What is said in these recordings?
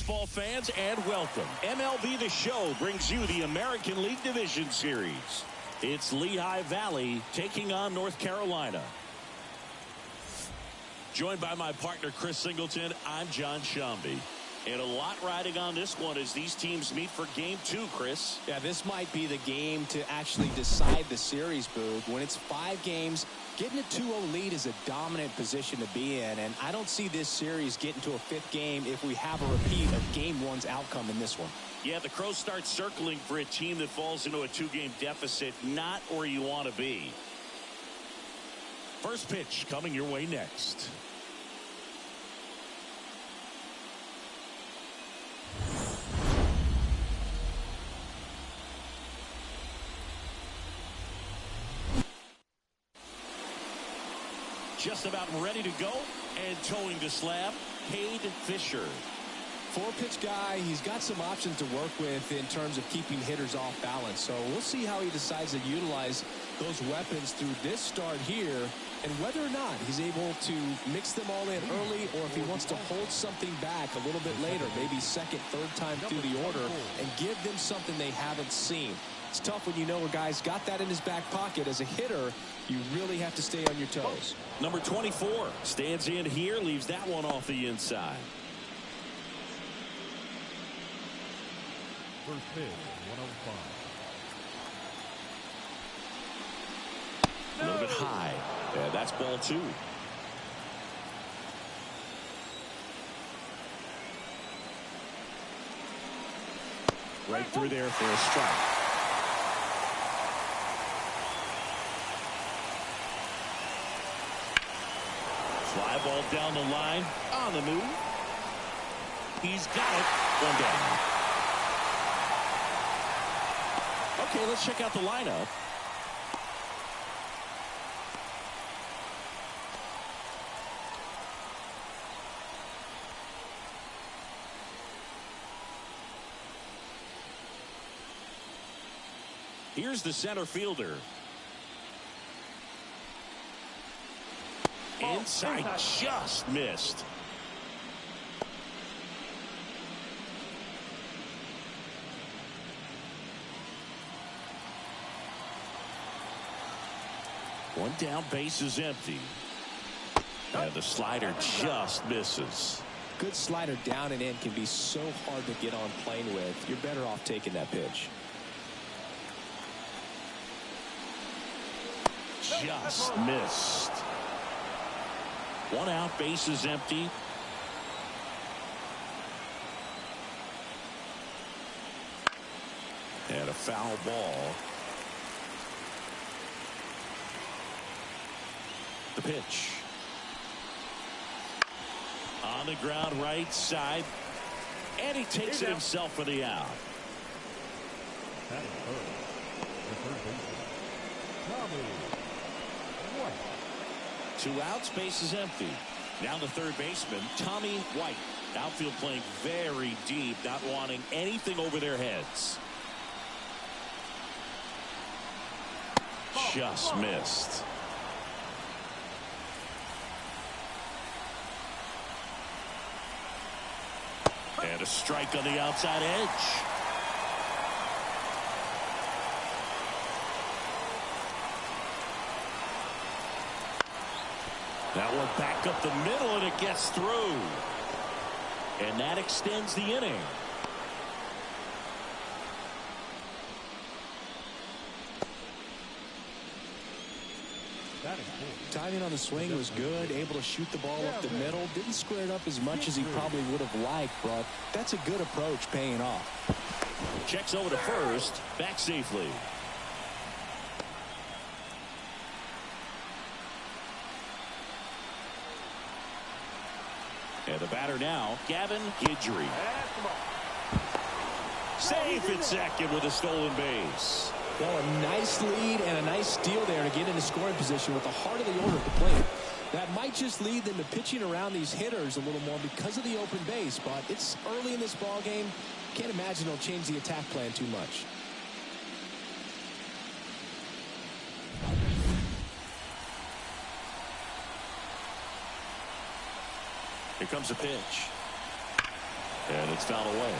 baseball fans, and welcome. MLB The Show brings you the American League Division Series. It's Lehigh Valley taking on North Carolina. Joined by my partner, Chris Singleton, I'm John Shambi. And a lot riding on this one as these teams meet for Game 2, Chris. Yeah, this might be the game to actually decide the series, Boog. When it's 5 games, getting a 2-0 lead is a dominant position to be in. And I don't see this series getting to a 5th game if we have a repeat of Game 1's outcome in this one. Yeah, the Crows start circling for a team that falls into a 2-game deficit, not where you want to be. First pitch coming your way next. Just about ready to go and towing the slab, Cade Fisher. 4-pitch guy. He's got some options to work with in terms of keeping hitters off balance. So we'll see how he decides to utilize those weapons through this start here and whether or not he's able to mix them all in early or if he wants to hold something back a little bit later, maybe second, third time through the order and give them something they haven't seen. It's tough when you know a guy's got that in his back pocket. As a hitter, you really have to stay on your toes. Number 24 stands in here, leaves that one off the inside. First pitch, 105. A little bit high. Yeah, that's ball 2. Right through there for a strike. Fly ball down the line, on the move. He's got it. One down. Okay, let's check out the lineup. Here's the center fielder. Inside, just missed. One down, base is empty. And the slider just misses. Good slider down and in can be so hard to get on plane with. You're better off taking that pitch. Just missed. One out, base is empty. And a foul ball. The pitch. On the ground, right side. And he takes it himself for the out. That is first. The third baseman, 2 outs, base is empty. Now the third baseman, Tommy White. Outfield playing very deep, not wanting anything over their heads. Just missed. And a strike on the outside edge. That one back up the middle, and it gets through. And that extends the inning. Timing on the swing was good, able to shoot the ball up the middle. Didn't square it up as much as he probably would have liked, but that's a good approach paying off. Checks over to first, back safely. And the batter now, Gavin Guidry. Safe at second with a stolen base. Well, a nice lead and a nice steal there to get into scoring position with the heart of the order at the plate. That might just lead them to pitching around these hitters a little more because of the open base, but it's early in this ball game. Can't imagine it'll change the attack plan too much. Here comes a pitch. And it's fouled away.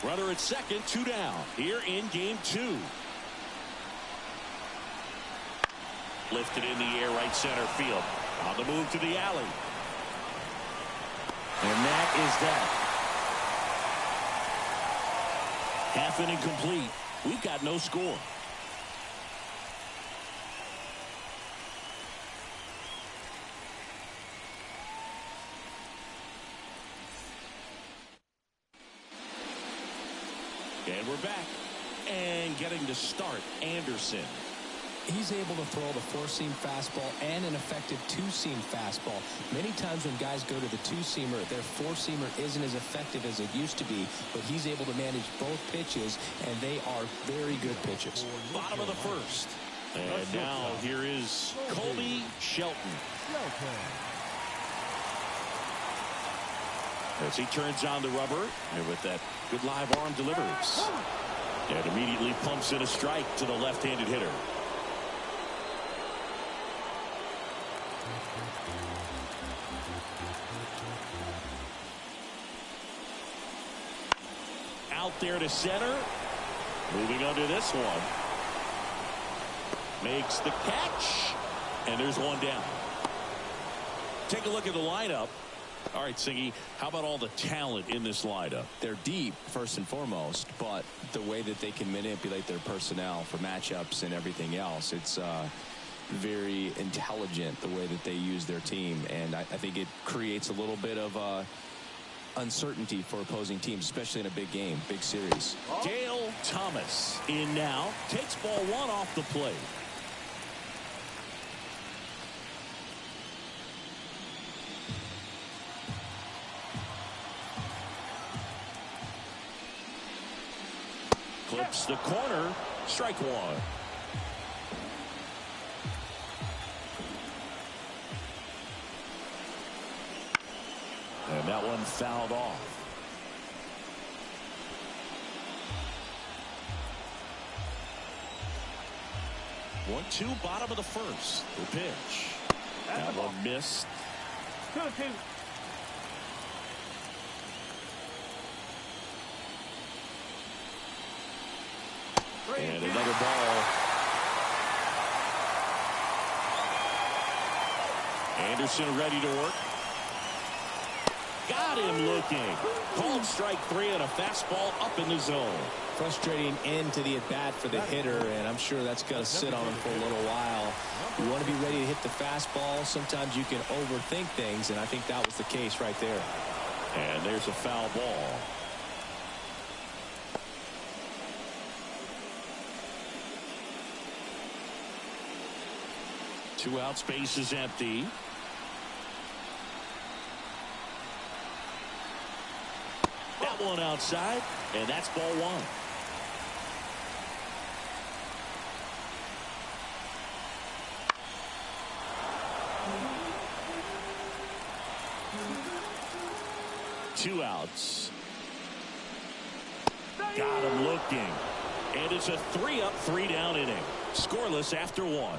Runner at second, 2 down. Here in game 2. Lifted in the air, right center field. On the move to the alley. And that is that. Half inning complete. We've got no score. And we're back. And getting to start, Anderson. He's able to throw the 4-seam fastball and an effective 2-seam fastball. Many times when guys go to the 2-seamer, their 4-seamer isn't as effective as it used to be, but he's able to manage both pitches, and they are very good pitches. Bottom of the first. And now here is Colby Shelton. As he turns on the rubber, and with that good live arm delivers. And immediately pumps in a strike to the left-handed hitter. Out there to center. Moving under this one. Makes the catch. And there's one down. Take a look at the lineup. All right, Siggy, how about all the talent in this lineup? They're deep, first and foremost, but the way that they can manipulate their personnel for matchups and everything else, it's very intelligent the way that they use their team. And I think it creates a little bit of uncertainty for opposing teams, especially in a big game, big series. Dale Thomas in now. Takes ball 1 off the plate. Clips the corner. Strike 1. And that one fouled off. 1-2, bottom of the first. The pitch. That one missed. 2-2. And another ball. Anderson ready to work. Got him looking. Called strike 3 and a fastball up in the zone. Frustrating end to the at-bat for the hitter, and I'm sure that's going to sit on him for a little while. You want to be ready to hit the fastball. Sometimes you can overthink things, and I think that was the case right there. And there's a foul ball. Two outs, base is empty. That one outside, and that's ball 1. Two outs. Got him looking. And it's a 3-up, 3-down inning. Scoreless after 1.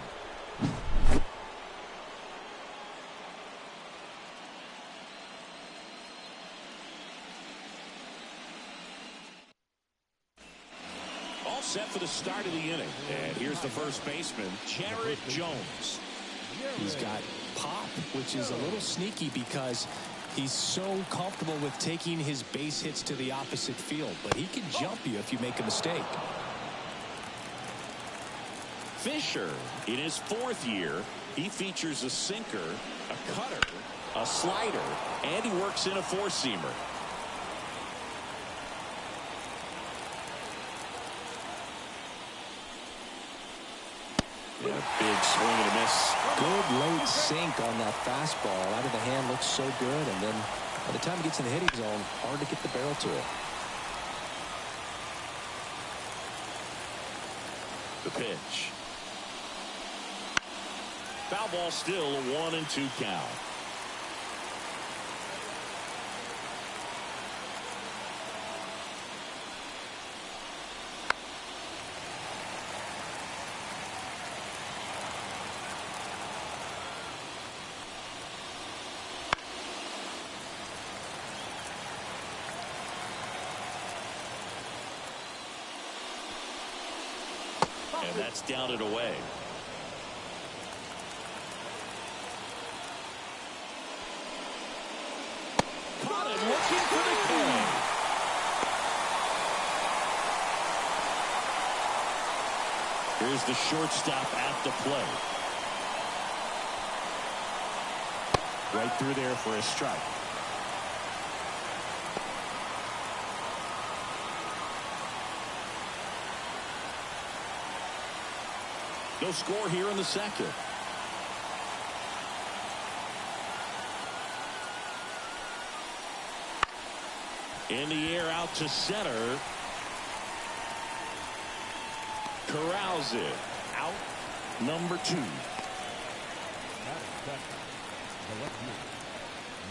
All set for the start of the inning. And here's the first baseman, Jared Jones. He's got pop, which is a little sneaky because he's so comfortable with taking his base hits to the opposite field, but he can jump you if you make a mistake. Fisher, in his 4th year, he features a sinker, a cutter, a slider, and he works in a 4-seamer. And a big swing and a miss. Good late sink on that fastball. Out of the hand, looks so good, and then by the time it gets in the hitting zone, hard to get the barrel to it. The pitch. Foul ball still, a 1-2 count. And that's down and away. Caught it looking for the K. Here's the shortstop at the plate. Right through there for a strike. No score here in the second. In the air out to center. Corrals it. Out number 2.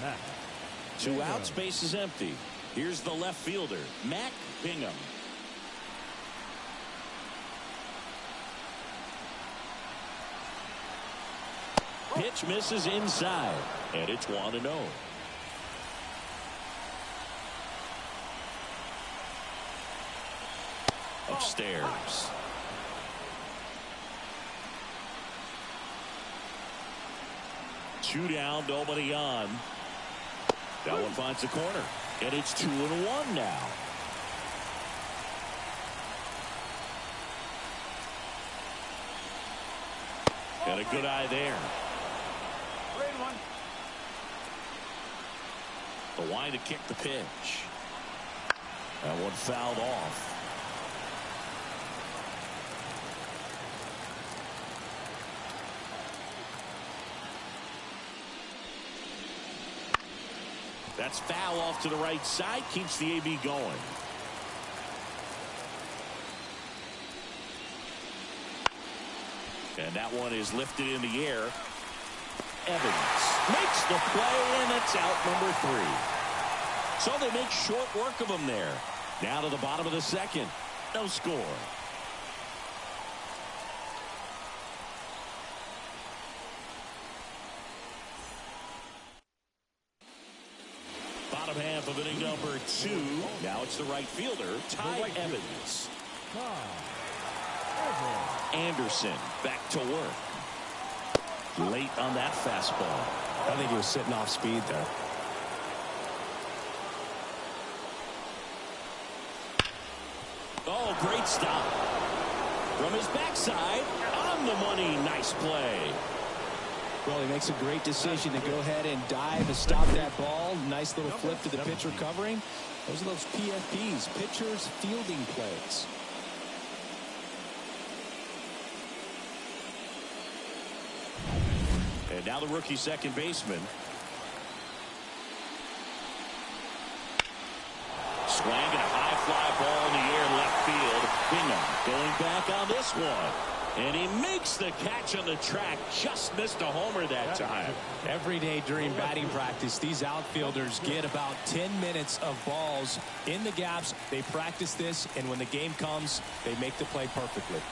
Matt. 2 outs, base is empty. Here's the left fielder, Matt Bingham. Pitch misses inside, and it's 1-0. Upstairs. Two down, nobody on. That one finds the corner, and it's 2-1 now. And a good eye there. The line to kick the pitch. That one fouled off. That's foul off to the right side. Keeps the AB going. And that one is lifted in the air. Evans makes the play, and it's out number 3. So they make short work of him there. Now to the bottom of the second. No score. Bottom half of inning number 2. Now it's the right fielder, Ty Evans. Anderson back to work. Late on that fastball. I think he was sitting off speed there. Oh, great stop. From his backside, on the money. Nice play. Well, he makes a great decision to go ahead and dive and stop that ball. Nice little flip to the pitcher covering. Those are those PFPs, pitchers fielding plays. And now the rookie second baseman. Swing and a high fly ball in the air left field. Bingham going back on this one. And he makes the catch on the track. Just missed a homer that time. Every day during batting practice, these outfielders get about 10 minutes of balls in the gaps. They practice this, and when the game comes, they make the play perfectly.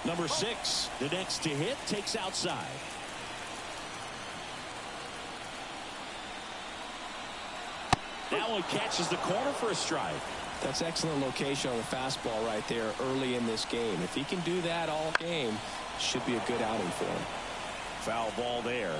Number 6, the next to hit, takes outside. That one catches the corner for a strike. That's excellent location on the fastball right there early in this game. If he can do that all game, it should be a good outing for him. Foul ball there.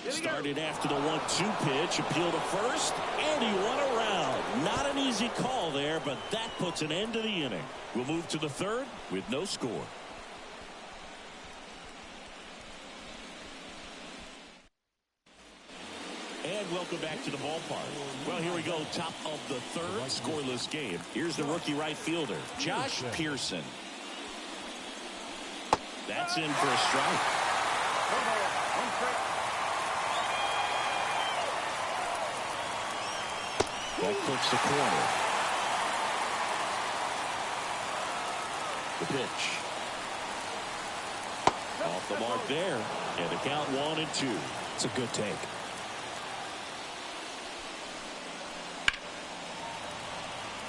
Started after the 1-2 pitch, appeal to first, and he won around. Not an easy call there, but that puts an end to the inning. We'll move to the third with no score. And welcome back to the ballpark. Well, here we go, top of the third, scoreless game. Here's the rookie right fielder, Josh Pearson. That's in for a strike. That clips the corner. The pitch. Off the mark there. And the count 1-2. It's a good take.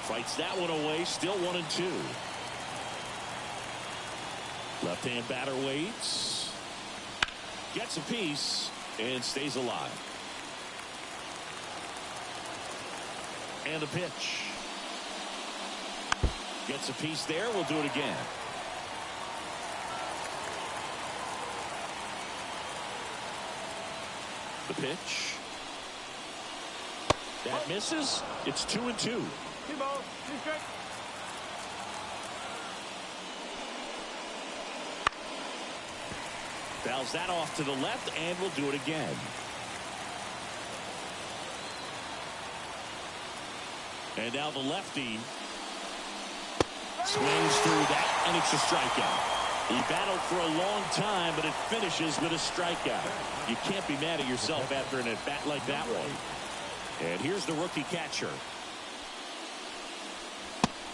Fights that one away. Still 1-2. Left-hand batter waits. Gets a piece and stays alive. And the pitch. Gets a piece there. We'll do it again. The pitch. That misses. It's 2-2. 2 balls, 2 strikes. Fouls that off to the left, and we'll do it again. And now the lefty swings through that, and it's a strikeout. He battled for a long time, but it finishes with a strikeout. You can't be mad at yourself after an at-bat like that one. And here's the rookie catcher.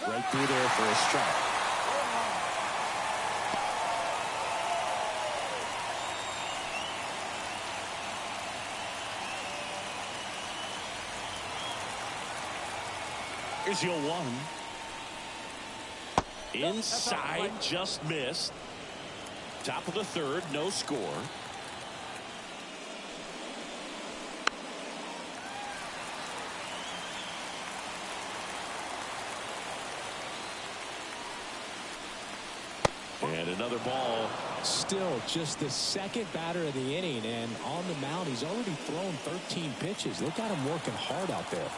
Right through there for a strike. Here's your 1. Inside, just missed. Top of the 3rd, no score. And another ball. Still just the 2nd batter of the inning, and on the mound he's already thrown 13 pitches. Look at him working hard out there.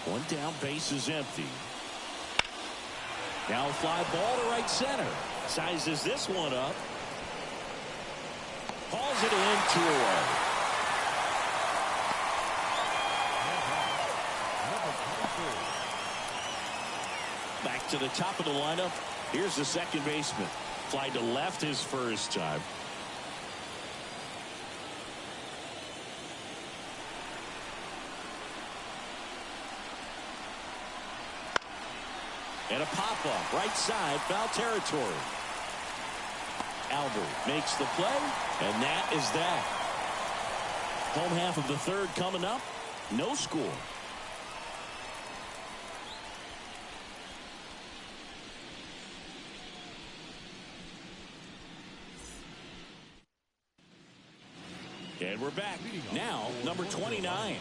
One down, base is empty. Now a fly ball to right center. Sizes this one up. Hauls it in, 2 away. Back to the top of the lineup. Here's the second baseman. Fly to left his first time. And a pop-up, right side, foul territory. Albert makes the play, and that is that. Home half of the 3rd coming up. No score. And we're back. Now, number 29.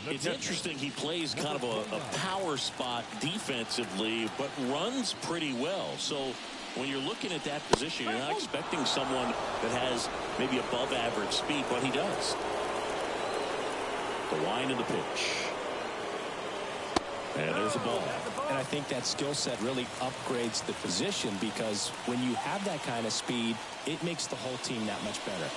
It's interesting he plays kind of a power spot defensively, but runs pretty well. So when you're looking at that position, you're not expecting someone that has maybe above average speed, but he does. The wind of the pitch. And there's a ball. And I think that skill set really upgrades the position, because when you have that kind of speed, it makes the whole team that much better.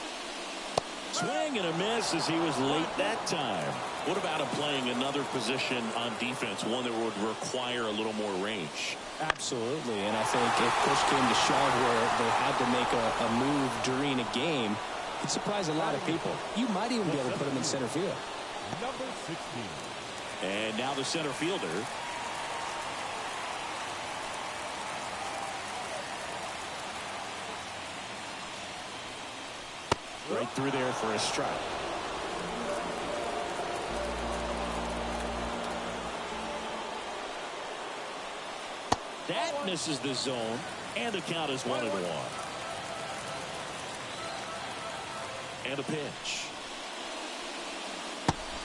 Swing and a miss as he was late that time. What about him playing another position on defense, one that would require a little more range? Absolutely, and I think if push came to shove where they had to make a move during a game, it surprised a lot of people. You might even be able to put him in center field. Number 16. And now the center fielder. Right through there for a strike. That misses the zone, and the count is 1-1. And a pitch.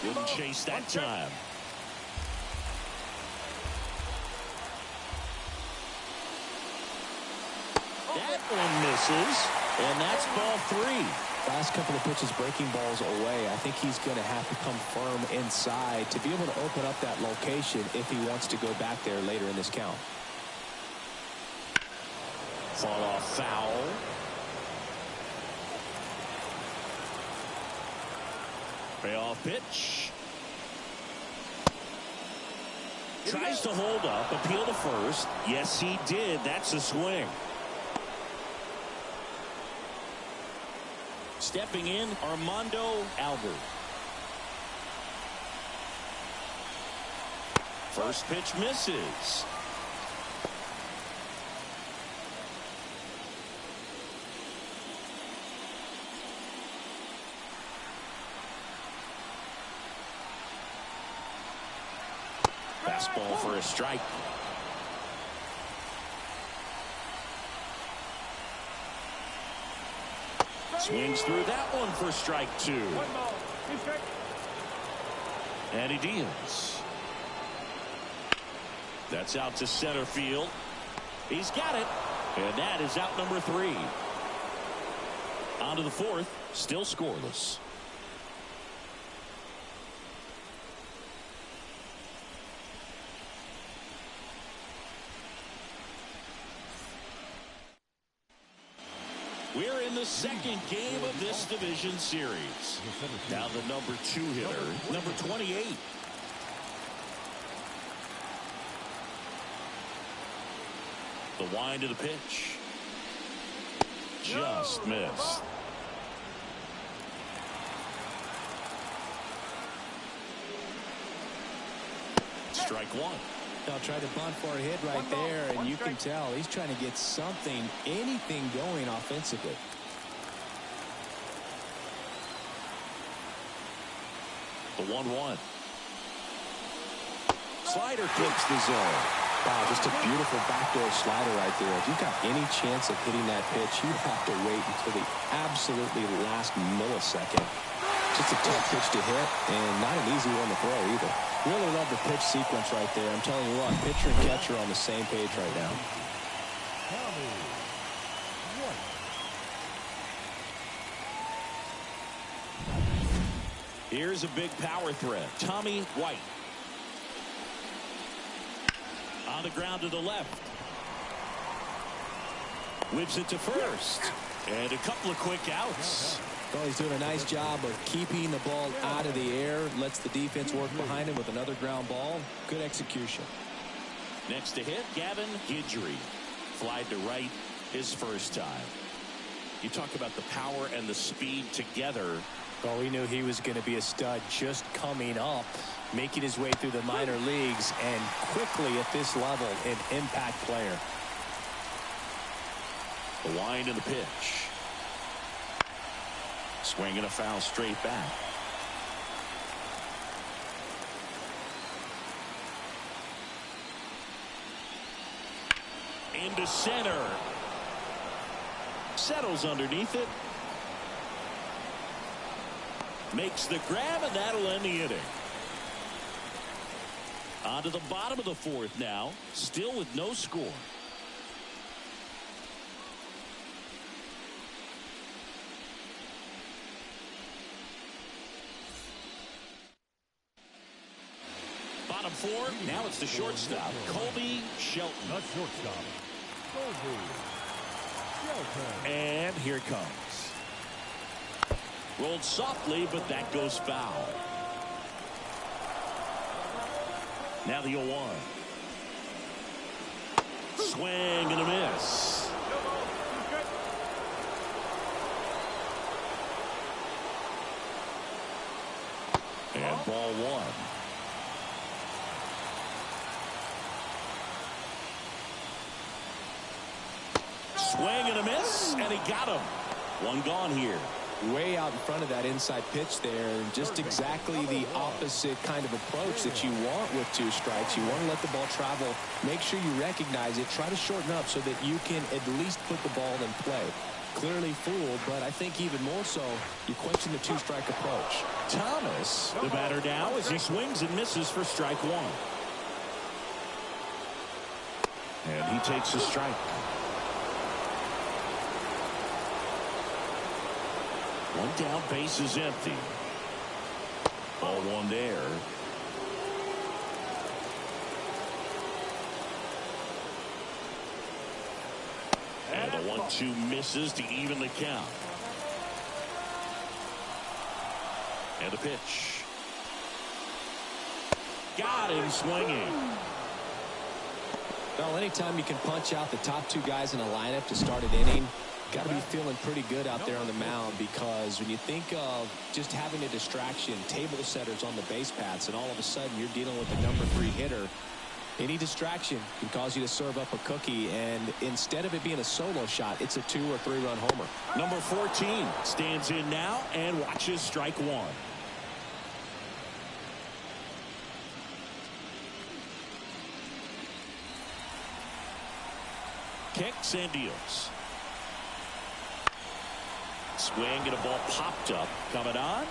Didn't chase that time. That one misses, and that's ball 3. Last couple of pitches breaking balls away. I think he's going to have to come firm inside to be able to open up that location if he wants to go back there later in this count. Fall off foul. Payoff pitch. Tries to hold up, appeal to first. Yes, he did. That's a swing. Stepping in, Armando Albert. First pitch misses. Fastball for a strike. Swings through that one for strike 2. 1 ball, 2 strikes. And he deals. That's out to center field. He's got it. And that is out number 3. On to the 4th. Still scoreless. We're in the second game of this division series. Now the number 2 hitter, number 28. The wind of the pitch. Just missed. Strike 1. They'll try to bunt for a hit right there, and you can tell he's trying to get something, anything going offensively. The 1-1. Slider takes the zone. Wow, just a beautiful backdoor slider right there. If you've got any chance of hitting that pitch, you have to wait until the absolutely last millisecond. Just a tough pitch to hit, and not an easy one to throw either. Really love the pitch sequence right there. I'm telling you what, pitcher and catcher are on the same page right now. Here's a big power threat. Tommy White. On the ground to the left. Whips it to first. And a couple of quick outs. Well, he's doing a nice job of keeping the ball out of the air. Lets the defense work behind him with another ground ball. Good execution. Next to hit, Gavin Guidry. Flied to right his first time. You talk about the power and the speed together. Well, we knew he was going to be a stud just coming up, making his way through the minor leagues, and quickly at this level, an impact player. The wind and the pitch. Swing and a foul straight back. Into center. Settles underneath it. Makes the grab, and that'll end the inning. On to the bottom of the 4th now. Still with no score. Bottom 4. Now it's the shortstop, Colby Shelton. The shortstop, Colby Shelton. And here it comes. Rolled softly, but that goes foul. Now the 0-1. Swing and a miss. And ball 1. Swing and a miss, and he got him. One gone here. Way out in front of that inside pitch there, and just exactly the opposite kind of approach that you want with 2 strikes. You want to let the ball travel, make sure you recognize it, try to shorten up so that you can at least put the ball in play. Clearly fooled, but I think even more so, you question the 2-strike approach. Thomas, the batter now, as he swings and misses for strike 1. And he takes a strike. One down, base is empty. Ball 1 there. And the 1-2 misses to even the count. And a pitch. Got him swinging. Well, anytime you can punch out the top 2 guys in a lineup to start an inning, got to be feeling pretty good out there on the mound, because when you think of just having a distraction, table setters on the base paths, and all of a sudden you're dealing with the number 3 hitter, any distraction can cause you to serve up a cookie, and instead of it being a solo shot, it's a 2 or 3 run homer. Number 14 stands in now and watches strike 1. kicks and deals. Swing and a ball popped up. Coming on.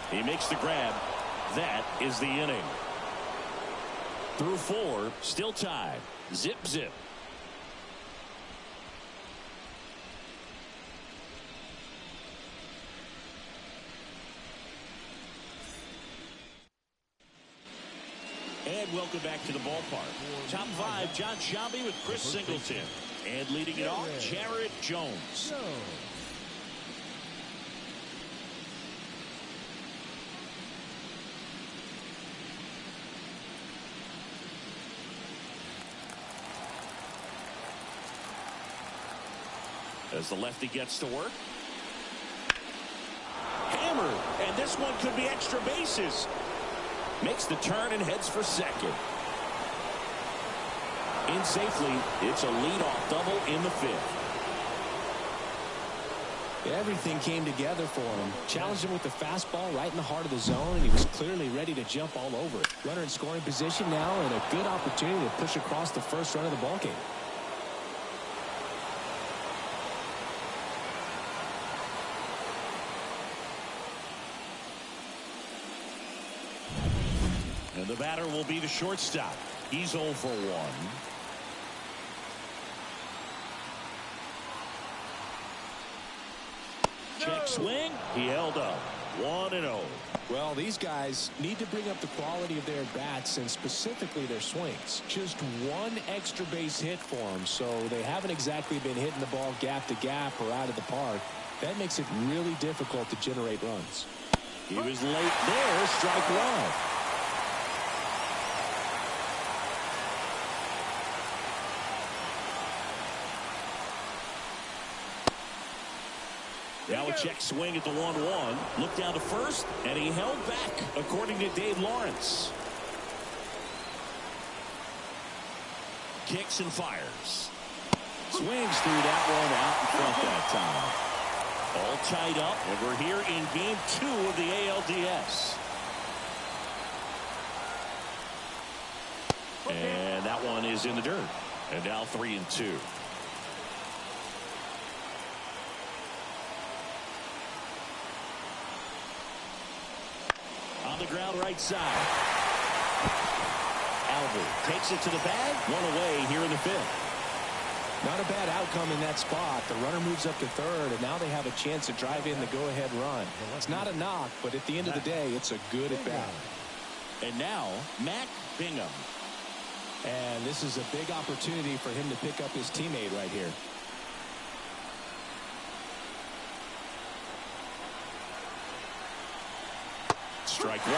He makes the grab. That is the inning. Through 4, still tied. Zip, zip. And welcome back to the ballpark. Top 5, John Shelby with Chris Singleton. And leading it off, Jared Jones. As the lefty gets to work. Hammered. And this one could be extra bases. Makes the turn and heads for second. In safely, it's a leadoff double in the 5th. Everything came together for him. Challenged him with the fastball right in the heart of the zone, and he was clearly ready to jump all over it. Runner in scoring position now, and a good opportunity to push across the first run of the ballgame. And the batter will be the shortstop. He's 0 for 1. Check swing. He held up. 1-0. Well, these guys need to bring up the quality of their bats and specifically their swings. Just one extra base hit for them, so they haven't exactly been hitting the ball gap to gap or out of the park. That makes it really difficult to generate runs. He was late there. Strike 1. Now a check swing at the 1-1. Looked down to first, and he held back, according to Dave Lawrence. Kicks and fires. Swings through that one out in front that time. All tied up, and we're here in Game 2 of the ALDS. And that one is in the dirt. And now 3-2. On the ground right side. Albert takes it to the bag. 1 away here in the 5th. Not a bad outcome in that spot. The runner moves up to third, and now they have a chance to drive in the go-ahead run. It's not a knock, but at the end of the day, it's a good at-bat. And now, Mac Bingham. And this is a big opportunity for him to pick up his teammate right here. Strike 1.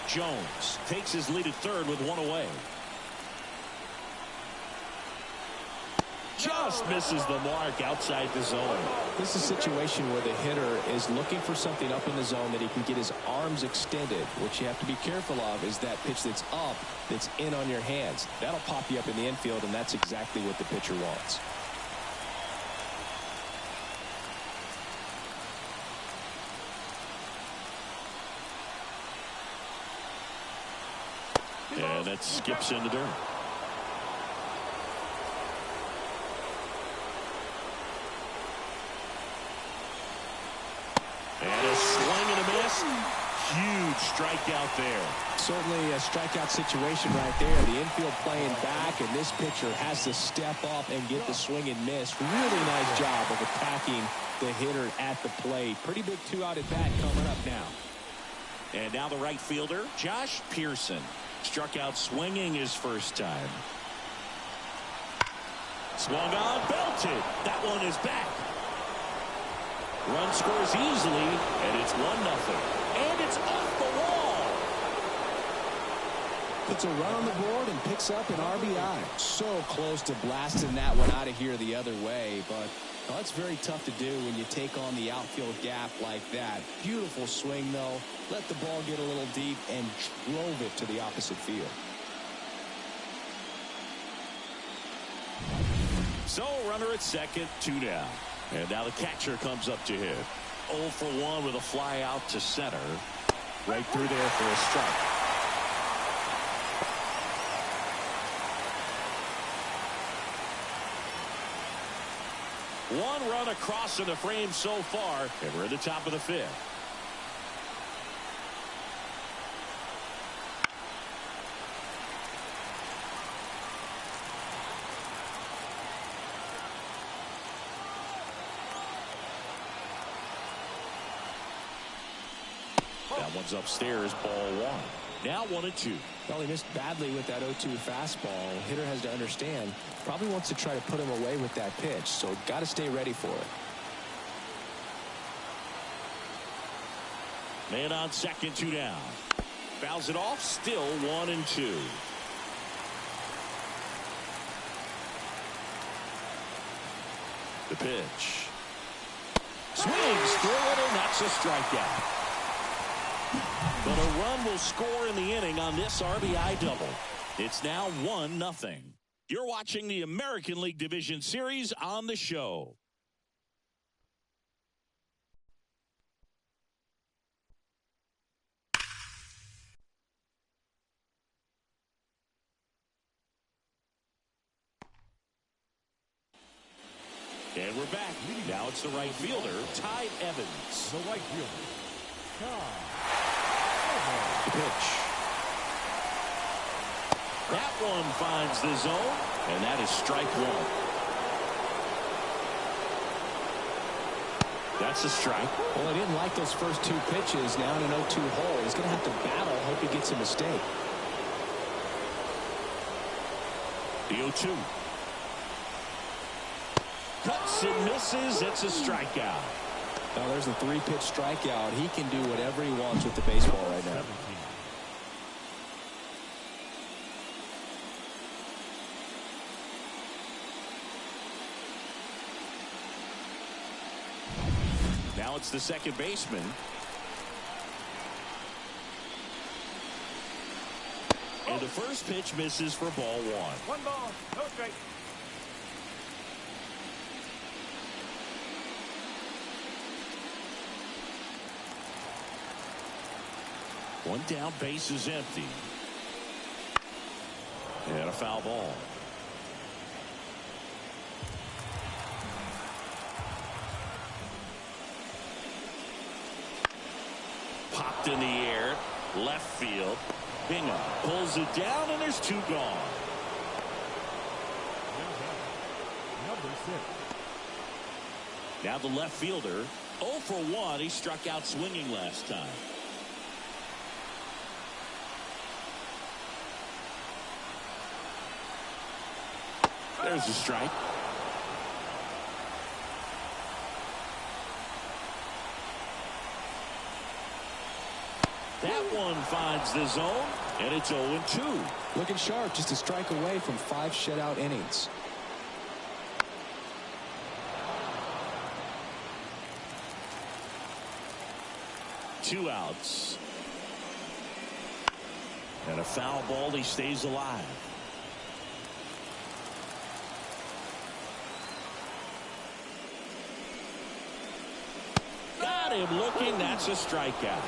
Jones takes his lead at third with 1 away. Just misses the mark outside the zone. This is a situation where the hitter is looking for something up in the zone that he can get his arms extended. What you have to be careful of is that pitch that's up, that's in on your hands. That'll pop you up in the infield, and that's exactly what the pitcher wants. And that skips in the dirt. And a swing and a miss. Huge strikeout there. Certainly a strikeout situation right there. The infield playing back, and this pitcher has to step up and get the swing and miss. Really nice job of attacking the hitter at the plate. Pretty big 2-out at bat coming up now. And now the right fielder, Josh Pearson. Struck out swinging his first time. Swung on, belted. That one is back. Run scores easily, and it's 1-0. And it's off the wall. Puts a run on the board and picks up an RBI. So close to blasting that one out of here the other way, but that's very tough to do when you take on the outfield gap like that. Beautiful swing, though. Let the ball get a little deep and drove it to the opposite field. So runner at second, 2 down. And now the catcher comes up to hit. 0 for 1 with a fly out to center. Right through there for a strike. One run across in the frame so far, and we're at the top of the 5th. That one's upstairs, ball 1. Now 1-2. Well, he missed badly with that 0-2 fastball. Hitter has to understand, probably wants to try to put him away with that pitch, so got to stay ready for it. Man on second, 2 down. Fouls it off, still 1-2. The pitch. Swings through it, and that's a strikeout. But a run will score in the inning on this RBI double. It's now 1-0. You're watching the American League Division Series on the show. And we're back. Now it's the right fielder, Ty Evans. The right fielder, Ncaa. The pitch. That one finds the zone, and that is strike 1. That's a strike. Well, I didn't like those first 2 pitches. Now in an 0-2 hole, he's going to have to battle. Hope he gets a mistake. The 0-2. Cuts and misses. It's a strikeout. Now there's the 3-pitch strikeout. He can do whatever he wants with the baseball right now. 17. Now it's the second baseman. And the first pitch misses for ball 1. 1 ball, no strike. One down, base is empty. And a foul ball. Popped in the air, left field. Bingham pulls it down, and there's 2 gone. Number 6. Now the left fielder, 0 for 1. He struck out swinging last time. There's a strike. That one finds the zone, and it's 0-2. Looking sharp, just a strike away from 5 shutout innings. Two outs. And a foul ball. He stays alive. Got him looking. That's a strikeout.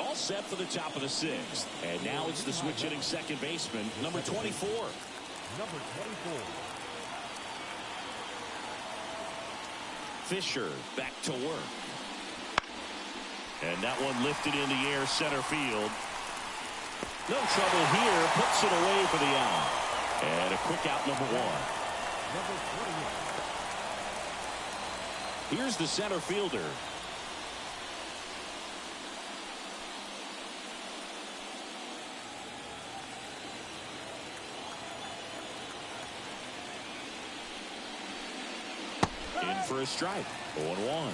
All set for the top of the 6th. And now it's the switch hitting second baseman, number 24. Number 24. Fisher back to work. And that one lifted in the air, center field. No trouble here. Puts it away for the out. And a quick out, number 1. Number 28. Here's the center fielder. In for a strike. 0-1.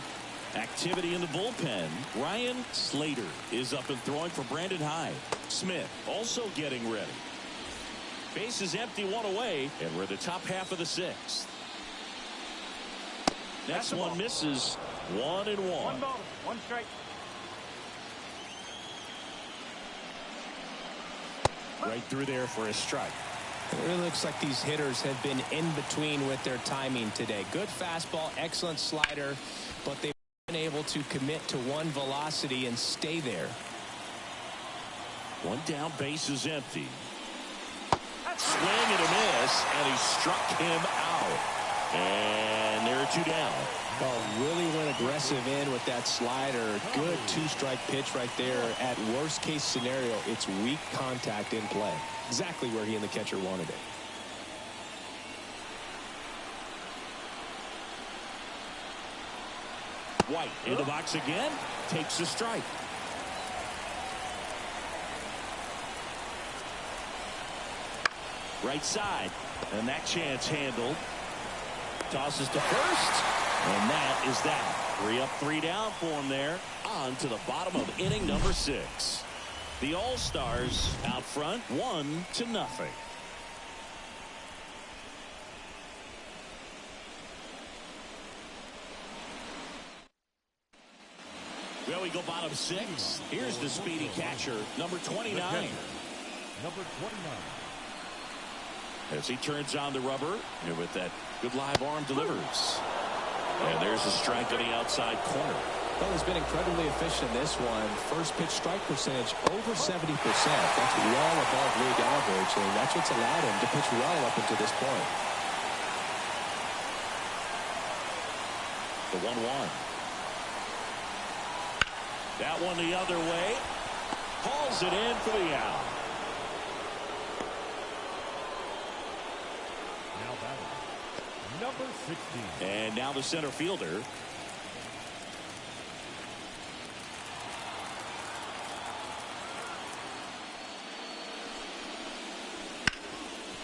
Activity in the bullpen. Ryan Slater is up and throwing for Brandon Hyde. Smith also getting ready. Base is empty, 1 away, and we're at the top half of the 6th. Next one misses. 1-1. One ball, one strike. Right through there for a strike. It really looks like these hitters have been in between with their timing today. Good fastball, excellent slider, but they've been able to commit to one velocity and stay there. One down, base is empty. Swing and a miss, and he struck him out. And there are two down. Oh, really went aggressive in with that slider. Good two-strike pitch right there. At worst case scenario, it's weak contact in play. Exactly where he and the catcher wanted it. White in the box again. Takes a strike. Right side. And that chance handled. Tosses to first. And that is that. 3 up, 3 down for him there. On to the bottom of inning number 6. The All-Stars out front 1-0. Well, we go bottom 6. Here's the speedy catcher, number 29. Number 29. As he turns on the rubber, and with that good live arm delivers. And there's a strike on the outside corner. Well, he's been incredibly efficient in this one. First pitch strike percentage over 70%. That's well above league average, and that's what's allowed him to pitch well up until this point. The 1-1. That one the other way. Hauls it in for the out. Now batting, number 16. And now the center fielder.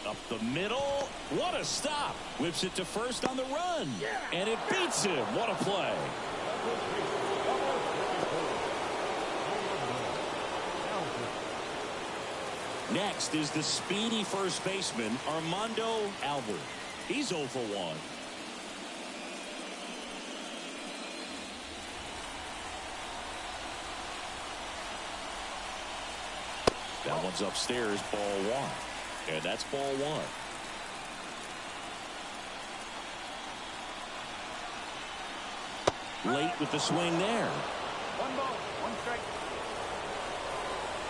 Up the middle. What a stop. Whips it to first on the run. And it beats him. What a play. Next is the speedy first baseman, Armando Albert. He's 0 for 1. That one's upstairs, ball 1. And that's ball 1. Late with the swing there. 1 ball, 1 strike.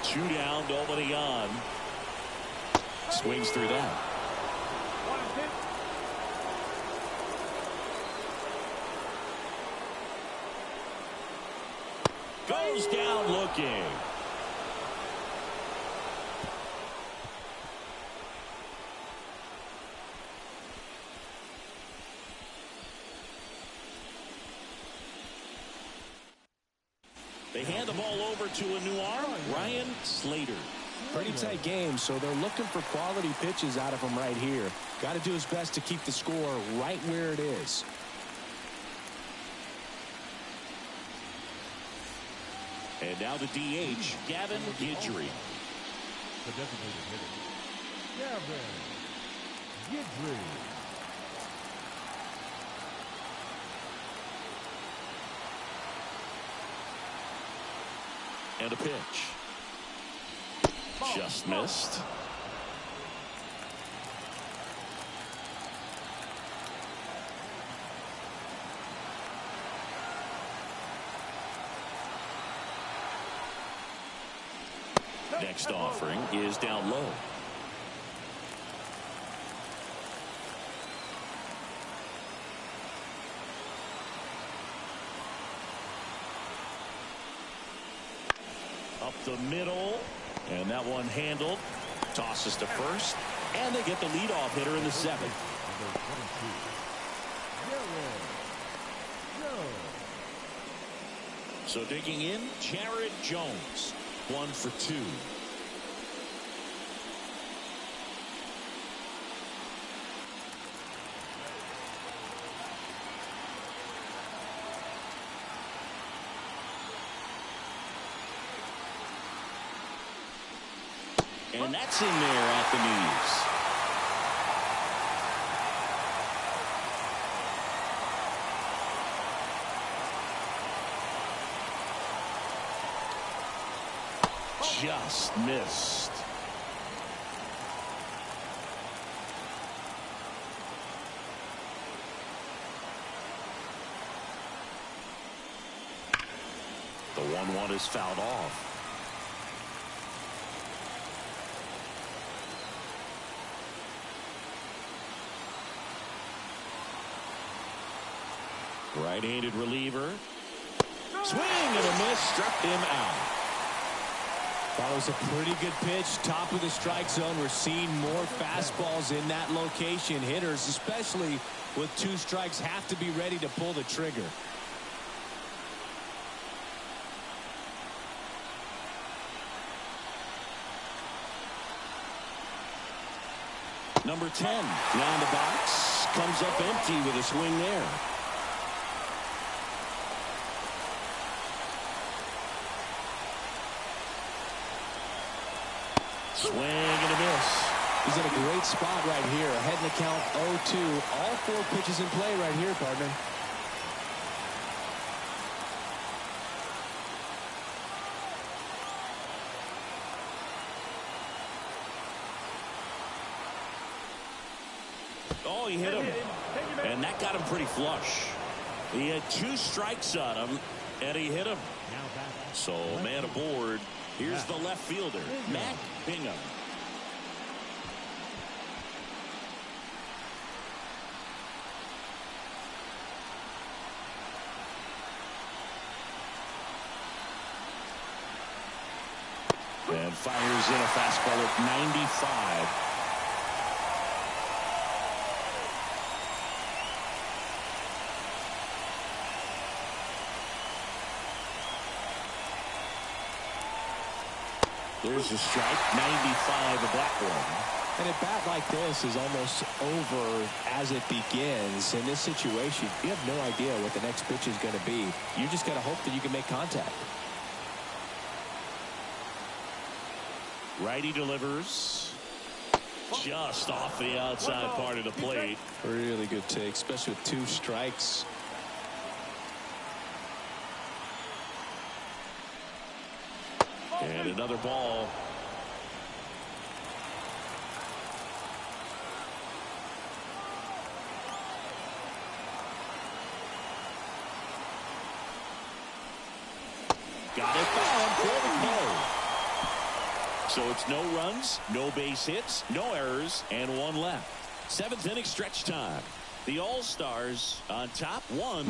2 down, nobody on. Swings through that. 1 pitch. Goes down looking. They hand the ball over to a new arm, Ryan Slater. Pretty tight game, so they're looking for quality pitches out of him right here. Got to do his best to keep the score right where it is. And now the DH, Gavin Guidry. The designated hitter, Gavin Guidry. And a pitch. Just missed. Next offering is down low. Up the middle, and that one handled. Tosses to first, and they get the leadoff hitter in the 7th. Number 22. So digging in, Jared Jones, 1 for 2. And that's in there at the knees. just missed. The 1-1 is fouled off. Right-handed reliever. Swing and a miss. Struck him out. That was a pretty good pitch. Top of the strike zone. We're seeing more fastballs in that location. Hitters, especially with 2 strikes, have to be ready to pull the trigger. Number 10 down the box. Comes up empty with a swing there. Swing and a miss. He's in a great spot right here. Ahead in the count 0-2. All 4 pitches in play right here, partner. Oh, he hit him. And that got him pretty flush. He had 2 strikes on him, and he hit him. So, man aboard. Here's the left fielder, Matt Bingham. And fires in a fastball at 95. There's a strike, 95 of that one. And a bat like this is almost over as it begins. In this situation, you have no idea what the next pitch is going to be. You just got to hope that you can make contact. Righty delivers. Just off the outside part of the plate. Really good take, especially with 2 strikes. And another ball. Got it down for the no. So it's no runs, no base hits, no errors, and 1 left. 7th inning stretch time. The All-Stars on top 1-0.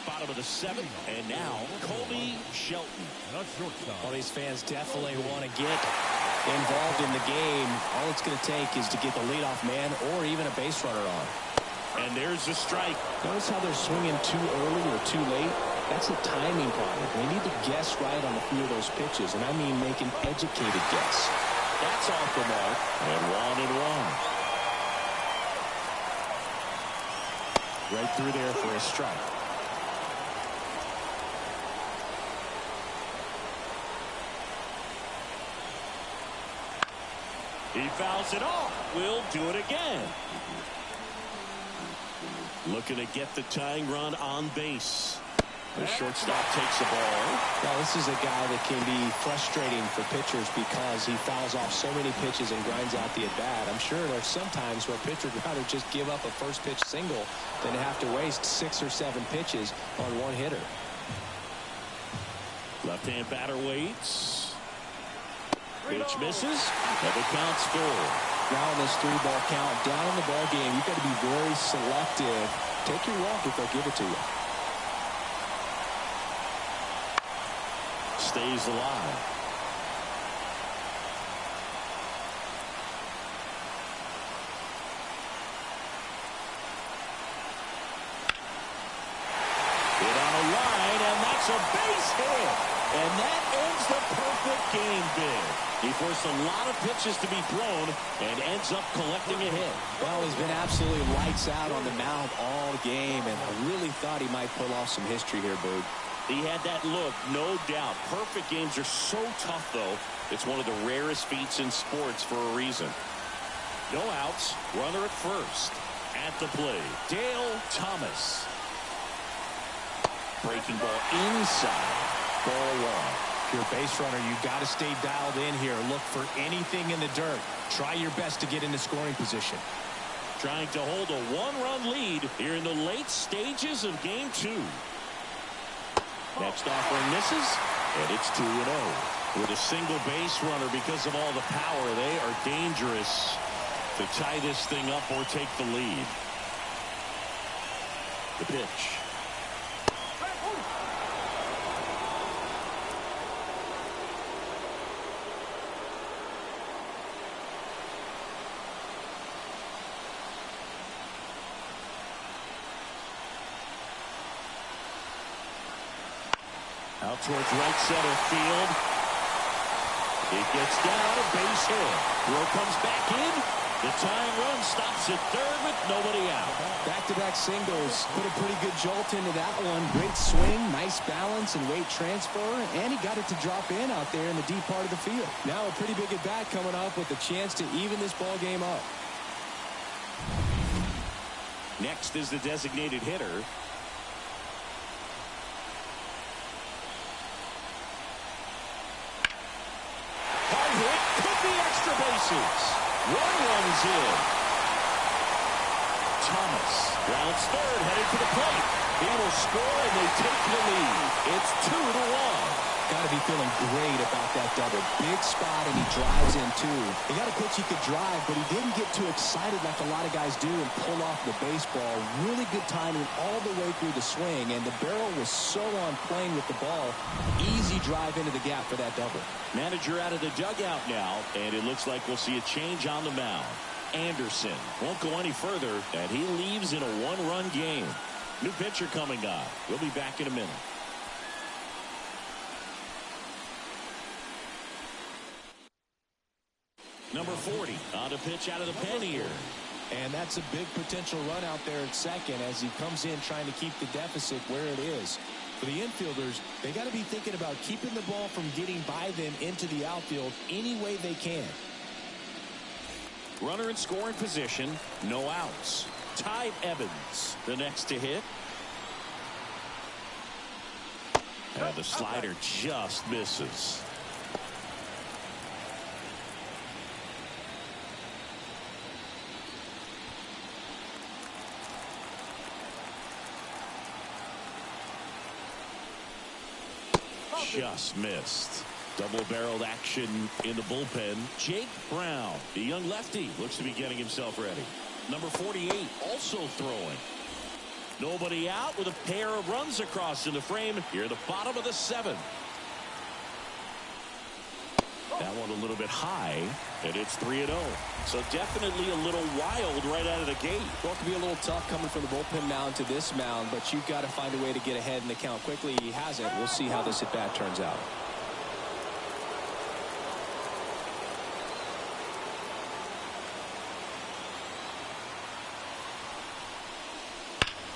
Bottom of the 7th, and now Colby Shelton. Well, these fans definitely want to get involved in the game. All it's going to take is to get the leadoff man or even a base runner on. And there's the strike. Notice how they're swinging too early or too late. That's a timing problem. They need to guess right on a few of those pitches, and I mean make an educated guess. That's off the mark. And 1-1. Right through there for a strike. He fouls it off. We'll do it again. Looking to get the tying run on base. The shortstop takes the ball. Well, this is a guy that can be frustrating for pitchers because he fouls off so many pitches and grinds out the at-bat. I'm sure there's some times where pitchers would rather just give up a first pitch single than have to waste 6 or 7 pitches on 1 hitter. Left-hand batter waits. Pitch misses, and the count's full. Now in this 3-ball count, down in the ball game, you've got to be very selective. Take your walk if they'll give it to you. Stays alive. Hit on a line, and that's a base hit. And that ends the perfect game bid. He forced a lot of pitches to be thrown and ends up collecting a hit. Well, he's been absolutely lights out on the mound all game, and I really thought he might pull off some history here, Bird. He had that look, no doubt. Perfect games are so tough, though. It's one of the rarest feats in sports for a reason. No outs. Runner at first. At the plate, Dale Thomas. Breaking ball inside. Ball one. If you're a base runner, you've got to stay dialed in here. Look for anything in the dirt. Try your best to get into scoring position. Trying to hold a one-run lead here in the late stages of game 2. Next offering misses, and it's 2-0. With a single base runner, because of all the power, they are dangerous to tie this thing up or take the lead. The pitch. Out towards right center field. It gets down, a base hit. Throw comes back in. The tying run stops at third with nobody out. Back-to-back singles. Put a pretty good jolt into that one. Great swing, nice balance and weight transfer. And he got it to drop in out there in the deep part of the field. Now a pretty big at-bat coming up with a chance to even this ball game up. Next is the designated hitter. Bases. One runs in. Thomas rounds third, headed for the plate. He will score, and they take the lead. It's 2-1. Got to be feeling great about that double. Big spot, and he drives in too. He got a pitch he could drive, but he didn't get too excited like a lot of guys do and pull off the baseball. Really good timing all the way through the swing, and the barrel was so on playing with the ball. Easy drive into the gap for that double. Manager out of the dugout now, and it looks like we'll see a change on the mound. Anderson won't go any further, and he leaves in a one-run game. New pitcher coming on. We'll be back in a minute. Number 40 on a pitch out of the pen here. And that's a big potential run out there at second as he comes in trying to keep the deficit where it is. For the infielders, they got to be thinking about keeping the ball from getting by them into the outfield any way they can. Runner in scoring position, no outs. Ty Evans, the next to hit. And the slider just misses. Just missed. Double-barreled action in the bullpen. Jake Brown, the young lefty, looks to be getting himself ready. Number 48 also throwing. Nobody out with a pair of runs across in the frame here at the bottom of the 7th. That one a little bit high, and it's 3-0. So definitely a little wild right out of the gate. Well, it could be a little tough coming from the bullpen mound to this mound, but you've got to find a way to get ahead in the count quickly. He hasn't. We'll see how this at-bat turns out.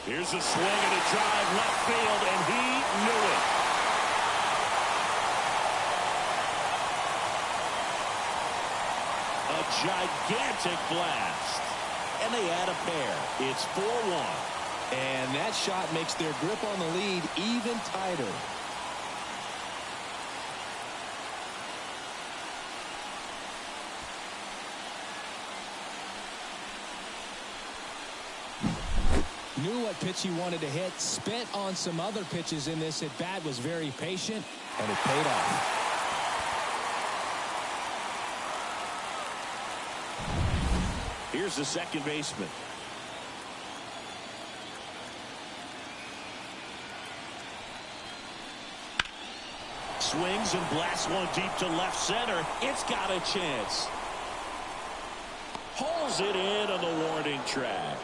Here's a swing and a drive left field, and he knew it. A gigantic blast. And they add a pair. It's 4-1. And that shot makes their grip on the lead even tighter. Knew what pitch he wanted to hit. Spent on some other pitches in this at bat. Was very patient, and it paid off. Here's the second baseman. Swings and blasts one deep to left center. It's got a chance. Pulls it in on the warning track.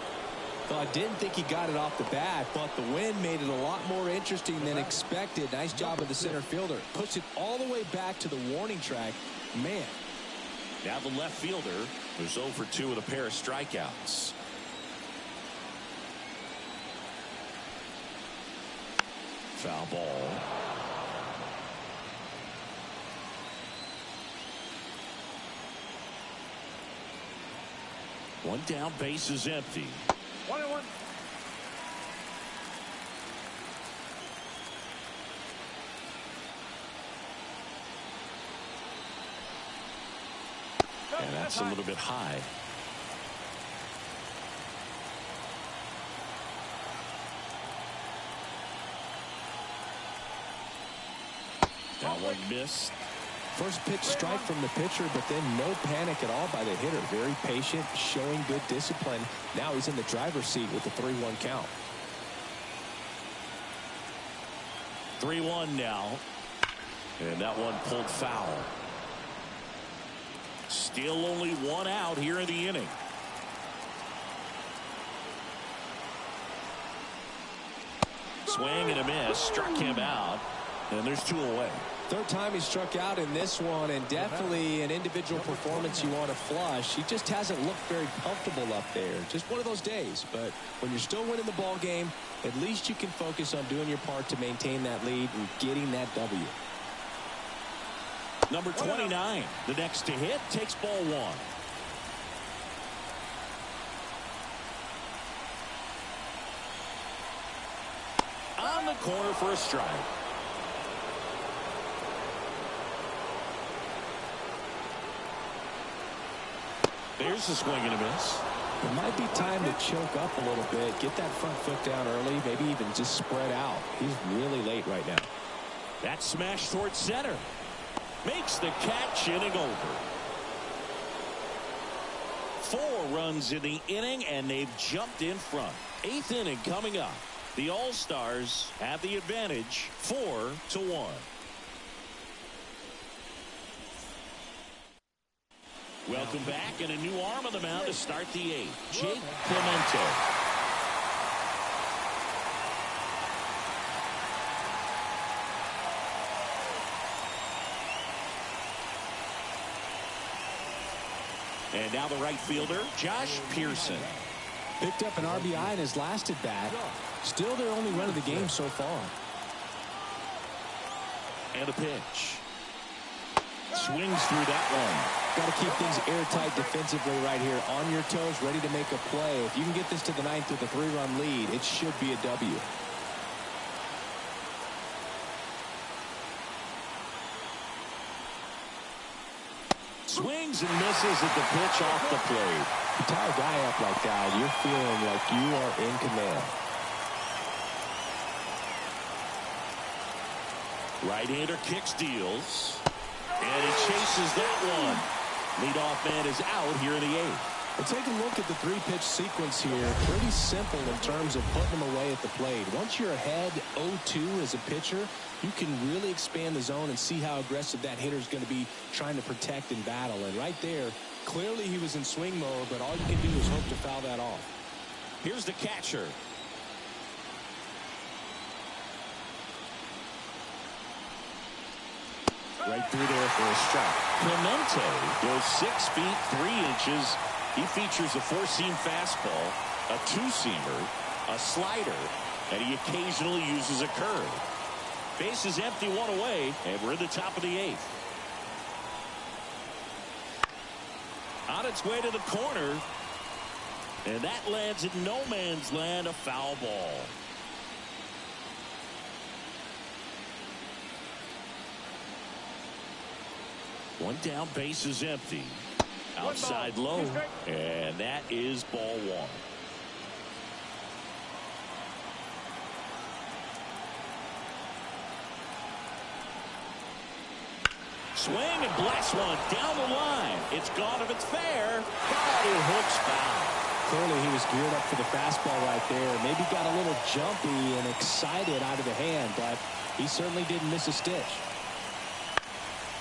Well, I didn't think he got it off the bat, but the wind made it a lot more interesting than expected. Nice job of the center fielder. Puts it all the way back to the warning track. Man. Now the left fielder, who's 0 for 2 with a pair of strikeouts. Foul ball. One down, base is empty. 1-1. And that's a little bit high. That one missed. First pitch strike from the pitcher, but then no panic at all by the hitter. Very patient, showing good discipline. Now he's in the driver's seat with the 3-1 count. 3-1 now. And that one pulled foul. Still only one out here in the inning. Swing and a miss. Struck him out. And there's 2 away. Third time he struck out in this one, and definitely an individual performance you want to flush. He just hasn't looked very comfortable up there. Just one of those days. But when you're still winning the ball game, at least you can focus on doing your part to maintain that lead and getting that W. Number 29, the next to hit, takes ball 1. On the corner for a strike. There's a swing and a miss. It might be time to choke up a little bit, get that front foot down early, maybe even just spread out. He's really late right now. That smash towards center. Makes the catch, inning over. 4 runs in the inning, and they've jumped in front. 8th inning coming up. The All-Stars have the advantage, 4-1. Welcome back, and a new arm on the mound to start the 8th. Jake Clemente. And now the right fielder, Josh Pearson. Picked up an RBI in his last at bat. Still their only run of the game so far. And a pitch. Swings through that one. Got to keep things airtight defensively right here. On your toes, ready to make a play. If you can get this to the 9th with a 3-run lead, it should be a W. Swings and misses at the pitch off the plate. You tie a guy up like that, you're feeling like you are in command. Right-hander kicks, deals. And he chases that one. Leadoff man is out here in the 8th. Well, take a look at the 3-pitch sequence here. Pretty simple in terms of putting them away at the plate. Once you're ahead 0-2 as a pitcher, you can really expand the zone and see how aggressive that hitter is going to be trying to protect and battle. And right there, clearly he was in swing mode, but all you can do is hope to foul that off. Here's the catcher. Right through there for a strike. Clemente goes 6 feet 3 inches. He features a 4-seam fastball, a 2-seamer, a slider, and he occasionally uses a curve. Base is empty, 1 away, and we're in the top of the 8th. On its way to the corner, and that lands in no man's land, a foul ball. One down, base is empty. Outside low, and that is ball 1. Swing and blast one down the line. It's gone if it's fair, but it hooks foul. Clearly he was geared up for the fastball right there. Maybe got a little jumpy and excited out of the hand, but he certainly didn't miss a stitch.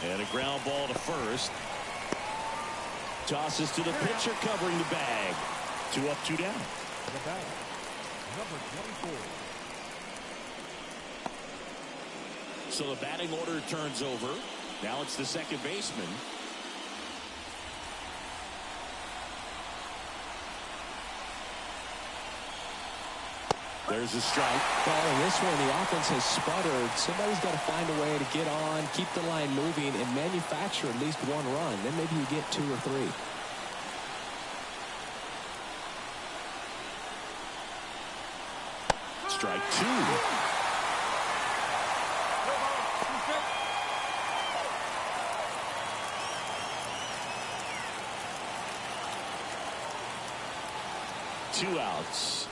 And a ground ball to first. Tosses to the pitcher covering the bag. 2 up, 2 down. The batter, number 24. So the batting order turns over. Now it's the second baseman. There's a strike. Well, in this one, the offense has sputtered. Somebody's got to find a way to get on, keep the line moving, and manufacture at least one run. Then maybe you get 2 or 3. Strike 2. Two outs.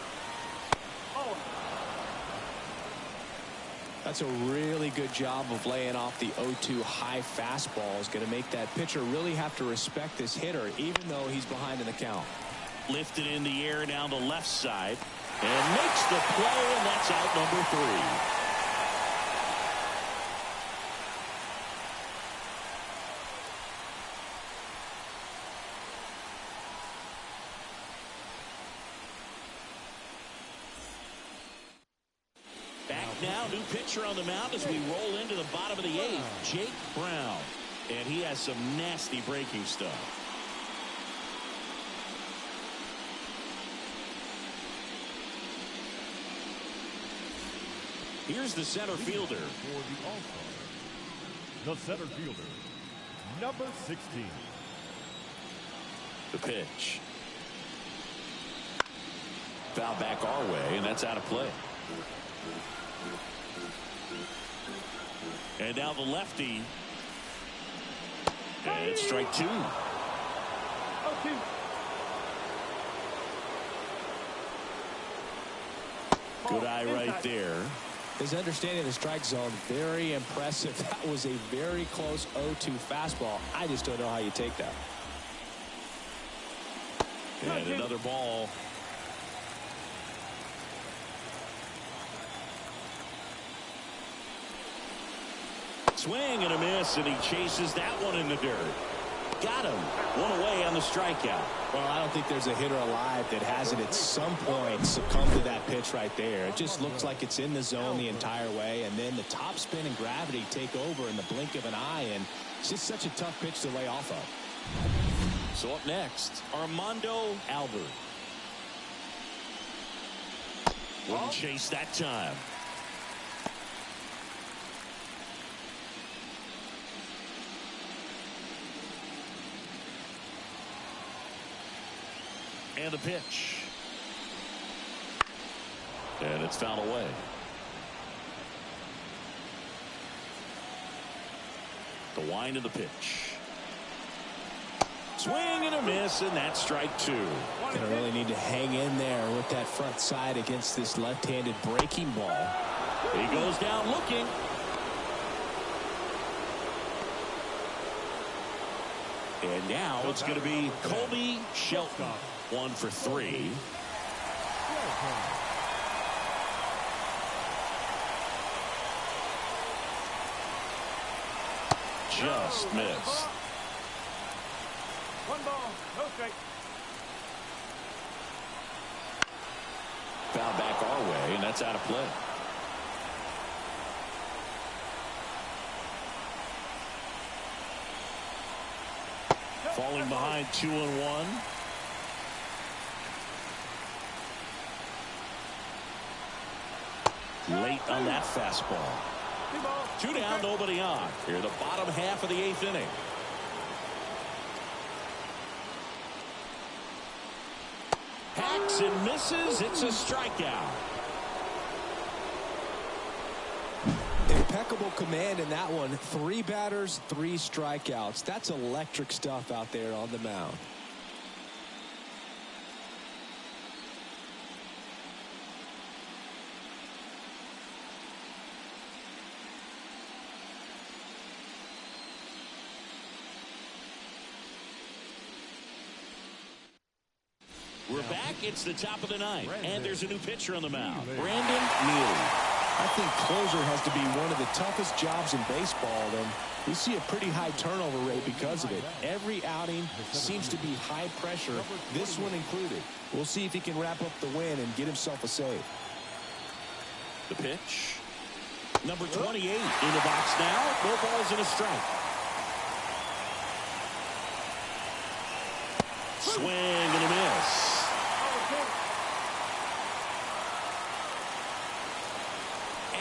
That's a really good job of laying off the 0-2 high fastball. Is going to make that pitcher really have to respect this hitter, even though he's behind in the count. Lifted in the air down the left side. And makes the play, and that's out number 3. Back now, new pitcher on the mound as we roll into the bottom of the 8th, Jake Brown. And he has some nasty breaking stuff. Here's the center fielder. For the All-Star, the center fielder, number 16. The pitch. Foul back our way, and that's out of play. And now the lefty. And it's strike 2. Good eye right there. His understanding of the strike zone, very impressive. That was a very close 0-2 fastball. I just don't know how you take that. And another ball. Swing and a miss, and he chases that one in the dirt. Got him. One away on the strikeout. Well, I don't think there's a hitter alive that hasn't at some point succumbed to that pitch right there. It just looks like it's in the zone the entire way, and then the top spin and gravity take over in the blink of an eye, and it's just such a tough pitch to lay off of. So up next, Armando Albert. Wouldn't chase that time. And the pitch. And it's fouled away. The wind of the pitch. Swing and a miss, and that's strike 2. Gonna really need to hang in there with that front side against this left-handed breaking ball. He goes down looking. And now it's going to be Colby Shelton. 1 for 3. Just missed. 1 ball, no strike. Foul back our way, and that's out of play. Falling behind 2-1. Late on that fastball. 2 down, nobody on. Here, the bottom half of the 8th inning. Hacks and misses. It's a strikeout. Impeccable command in that one. 3 batters, 3 strikeouts. That's electric stuff out there on the mound. We're back. It's the top of the 9th, and there's a new pitcher on the mound, Brandon Neely. I think closer has to be one of the toughest jobs in baseball, and we see a pretty high turnover rate because of it. Every outing seems to be high pressure, this one included. We'll see if he can wrap up the win and get himself a save. The pitch. Number 28 in the box now. No balls and a strike. Swing and a miss.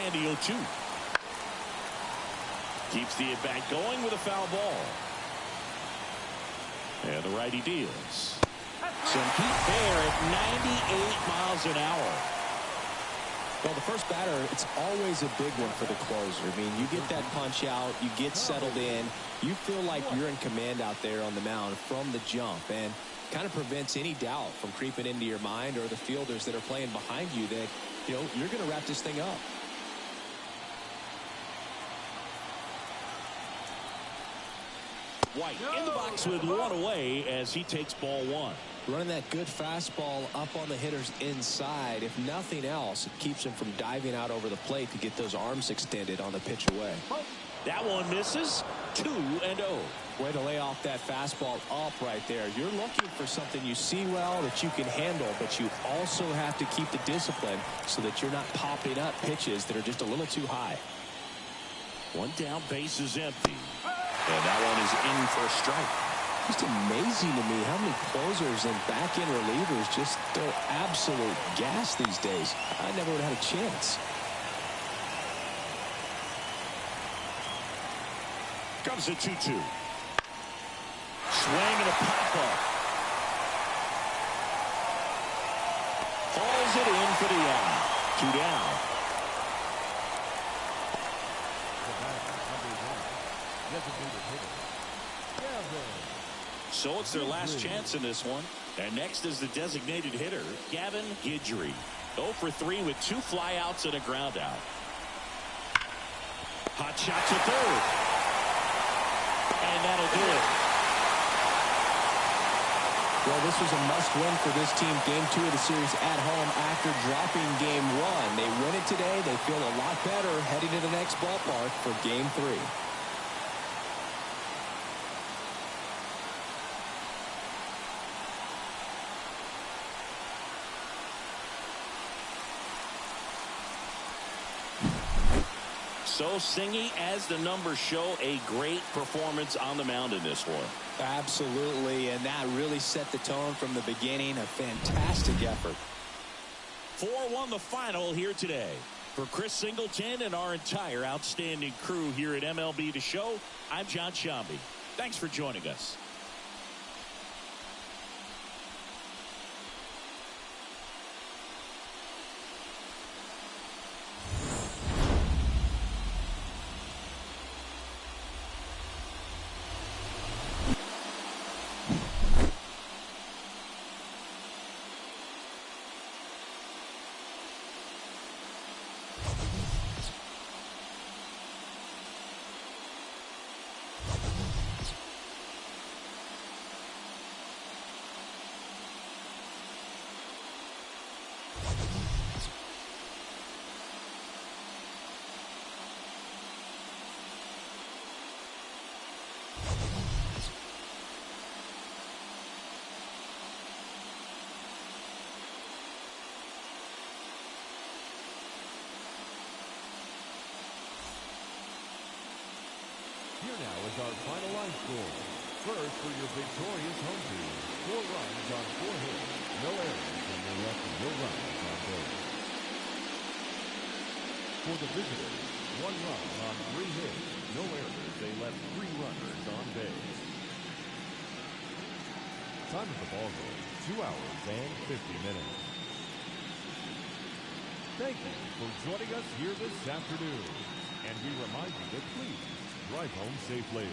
And the 0-2. Keeps the at-bat going with a foul ball. And the righty deals. Some heat there at 98 miles an hour. Well, the first batter, it's always a big one for the closer. I mean, you get that punch out, you get settled in, you feel like you're in command out there on the mound from the jump, and kind of prevents any doubt from creeping into your mind or the fielders that are playing behind you that, you know, you're going to wrap this thing up. White in the box with one away as he takes ball one. Running that good fastball up on the hitter's inside. If nothing else, it keeps him from diving out over the plate to get those arms extended on the pitch away. That one misses. 2-0. Way to lay off that fastball up right there. You're looking for something you see well that you can handle, but you also have to keep the discipline so that you're not popping up pitches that are just a little too high. One down, base is empty. And that one is in for a strike. Just amazing to me how many closers and back-end relievers just throw absolute gas these days. I never would have had a chance. Comes a 2-2. Swing and a pop-up. Falls it in for the out. 2 down. So it's their last chance in this one. And next is the designated hitter, Gavin Guidry. 0 for 3 with 2 flyouts and a ground out. Hot shot to third. And that'll do it. Well, this was a must-win for this team. Game 2 of the series at home after dropping Game 1. They win it today. They feel a lot better heading to the next ballpark for Game 3. So Singy, as the numbers show, a great performance on the mound in this one. Absolutely, and that really set the tone from the beginning. A fantastic effort. 4-1 the final here today. For Chris Singleton and our entire outstanding crew here at MLB The Show, I'm John Shambi. Thanks for joining us. Here now is our final line score. First for your victorious home team, 4 runs on 4 hits, no errors, and they left no runs on base. For the visitors, 1 run on 3 hits, no errors, they left 3 runners on base. Time of the ball game, 2 hours and 50 minutes. Thank you for joining us here this afternoon. And we remind you to please drive home safely.